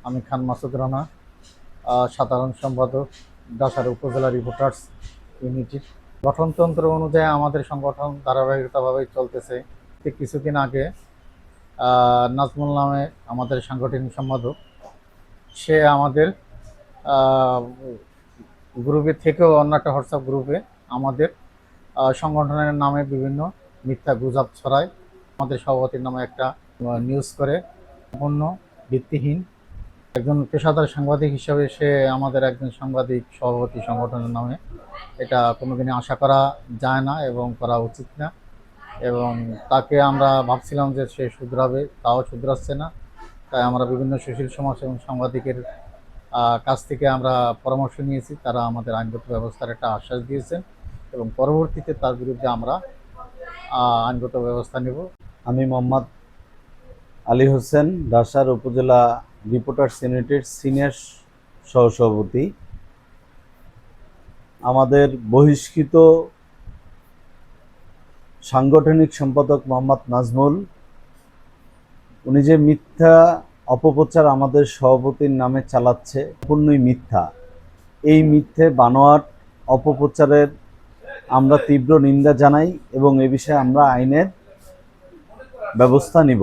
আমি খান মাসুদ রানা, সাধারণ সম্পাদক, ডাসার উপজেলা রিপোর্টার্স ইউনিটির। গঠনতন্ত্র অনুযায়ী আমাদের সংগঠন ধারাবাহিকতাভাবেই চলতেছে। ঠিক কিছুদিন আগে নাজমুল নামে আমাদের সাংগঠনিক সম্পাদক, সে আমাদের গ্রুপে থেকেও অন্য একটা হোয়াটসঅ্যাপ গ্রুপে আমাদের সংগঠনের নামে বিভিন্ন মিথ্যা গুজব ছড়ায়। আমাদের সভাপতির নামে একটা নিউজ করে, সম্পূর্ণ ভিত্তিহীন। একজন পেশাদার সাংবাদিক হিসাবে সে আমাদের একজন সাংবাদিক সভাপতি সংগঠনের নামে, এটা কোনোদিনই আশা করা যায় না এবং করা উচিত না। এবং তাকে আমরা ভাবছিলাম যে সে শুধরাবে, তাও শুধরাচ্ছে না। তাই আমরা বিভিন্ন সুশীল সমাজ এবং সাংবাদিকের কাছ থেকে আমরা পরামর্শ নিয়েছি। তারা আমাদের আইনগত ব্যবস্থার একটা আশ্বাস দিয়েছেন এবং পরবর্তীতে তার বিরুদ্ধে আমরা আইনগত ব্যবস্থা নেব। আমি মোহাম্মদ আলী হোসেন, ডাসার উপজেলা রিপোর্টার্স ইউনিটের সিনিয়র সহসভাপতি। আমাদের বহিষ্কৃত সাংগঠনিক সম্পাদক মোহাম্মদ নাজমুল, উনি যে মিথ্যা অপপ্রচার আমাদের সভাপতির নামে চালাচ্ছে, সম্পূর্ণই মিথ্যা। এই মিথ্যে বানোয়াট অপপ্রচারের আমরা তীব্র নিন্দা জানাই এবং এ বিষয়ে আমরা আইনের ব্যবস্থা নিব।